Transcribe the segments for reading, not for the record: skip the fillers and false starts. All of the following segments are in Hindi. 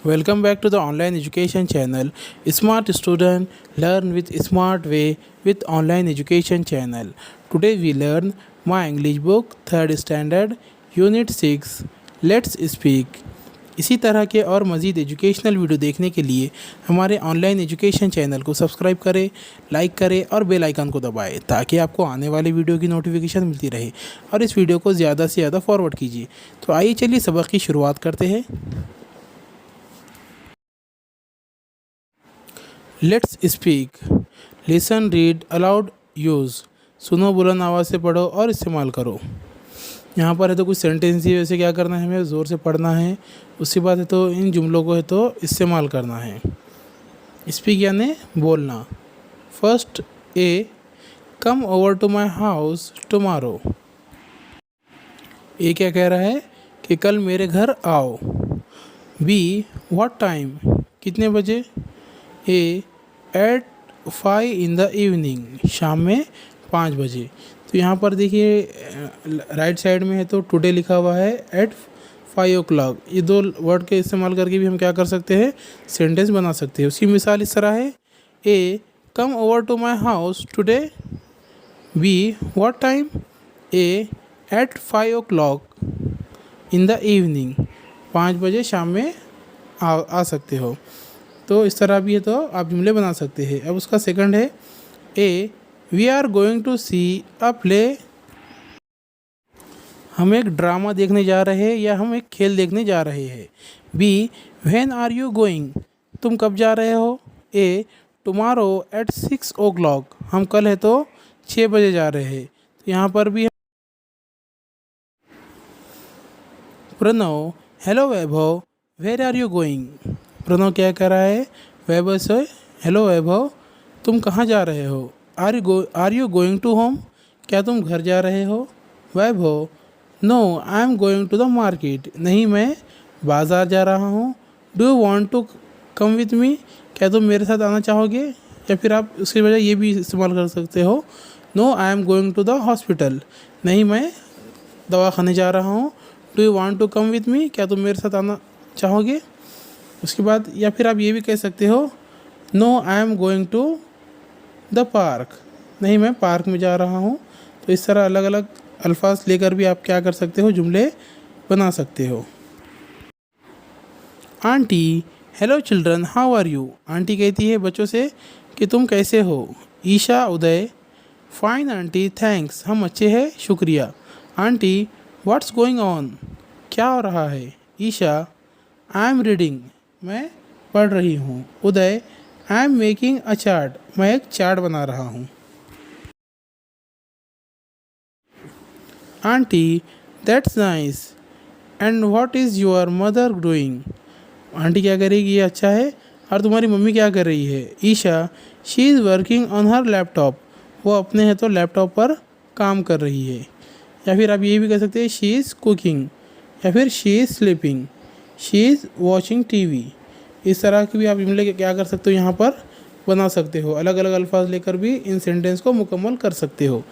Welcome back to the online education channel. Smart student learn with smart way with online education channel. Today we learn my English book 3rd standard unit 6 Let's speak. इसी तरह के और मज़ीद एजुकेशनल वीडियो देखने के लिए हमारे ऑनलाइन एजुकेशन चैनल को सब्सक्राइब करें, लाइक करें और बेल आइकन को दबाएं ताकि आपको आने वाली वीडियो की नोटिफिकेशन मिलती रहे और इस वीडियो को ज़्यादा से ज़्यादा फॉरवर्ड कीजिए। तो आइए चलिए सबक की शुरुआत करते हैं। Let's speak, listen, read, allowed, use. सुनो, बुलंद आवाज़ से पढ़ो और इस्तेमाल करो। यहाँ पर है तो कुछ सेंटेंस ही, वैसे क्या करना है, हमें ज़ोर से पढ़ना है। उसके बाद है तो इन जुमलों को है तो इस्तेमाल करना है। स्पीक यानी बोलना। First A, come over to my house tomorrow. A क्या कह रहा है कि कल मेरे घर आओ। बी, व्हाट टाइम, कितने बजे। ए, एट 5 इन द इवनिंग, शाम में 5 बजे। तो यहाँ पर देखिए राइट साइड में है तो टुडे लिखा हुआ है एट 5 o'clock। ये दो वर्ड के इस्तेमाल करके भी हम क्या कर सकते हैं, सेंटेंस बना सकते हैं। उसकी मिसाल इस तरह है, A, come over to my house today. B, what time. A, at 5 o'clock in the evening, 5 बजे शाम में आ सकते हो। तो इस तरह भी है तो आप जुमले बना सकते हैं। अब उसका सेकंड है, A, we are going to see a play. हम एक ड्रामा देखने जा रहे हैं या हम एक खेल देखने जा रहे हैं। B, when are you going, तुम कब जा रहे हो। ए, टुमारो एट 6 o'clock, हम कल है तो 6 बजे जा रहे हैं। तो यहाँ पर भी Pranav, hello Vaibhav, where are you going. Pranav क्या कह रहा है, वैभव से, हेलो वैभव, तुम कहाँ जा रहे हो। Are you going to home, क्या तुम घर जा रहे हो। Vaibhav, no I am going to the market, नहीं मैं बाज़ार जा रहा हूँ। Do you want to come with me, क्या तुम मेरे साथ आना चाहोगे। या फिर आप उसकी वजह ये भी इस्तेमाल कर सकते हो, no I am going to the hospital, नहीं मैं दवाखाने जा रहा हूँ। Do you want to come with me, क्या तुम मेरे साथ आना चाहोगे। उसके बाद या फिर आप ये भी कह सकते हो, no I am going to the park, नहीं मैं पार्क में जा रहा हूँ। तो इस तरह अलग अलग अल्फाज लेकर भी आप क्या कर सकते हो, जुमले बना सकते हो। Aunty, hello children, how are you. Aunty कहती है बच्चों से कि तुम कैसे हो। Isha, Uday, fine aunty, thanks, हम अच्छे हैं, शुक्रिया। आंटी, व्हाट्स गोइंग ऑन, क्या हो रहा है। ईशा, आई एम रीडिंग, मैं पढ़ रही हूँ। Uday, I am making a chart, मैं एक चार्ट बना रहा हूँ। Aunty, that's nice, and what is your mother doing. Aunty क्या करेगी, ये अच्छा है, और तुम्हारी मम्मी क्या कर रही है। Isha, she is working on her laptop, वो अपने है तो लैपटॉप पर काम कर रही है। या फिर आप ये भी कह सकते हैं, शी इज़ कुकिंग, या फिर she is sleeping, she is watching TV. इस तरह की भी आप जुमले क्या कर सकते हो, यहाँ पर बना सकते हो। अलग अलग अल्फाज लेकर भी इन सेंटेंस को मुकम्मल कर सकते हो।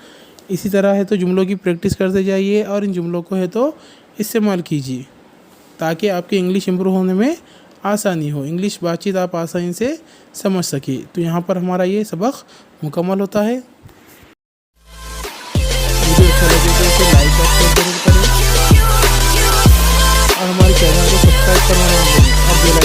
इसी तरह है तो जुमलों की प्रैक्टिस करते जाइए और इन जुमलों को है तो इस्तेमाल कीजिए ताकि आपकी इंग्लिश इंप्रूव होने में आसानी हो, इंग्लिश बातचीत आप आसानी से समझ सके। तो यहाँ पर हमारा ये सबक मुकम्मल होता है। वीडियो अच्छा लगे तो इसे लाइक और शेयर जरूर करें और हमारे चैनल को सब्सक्राइब करना ना भूलें और बेल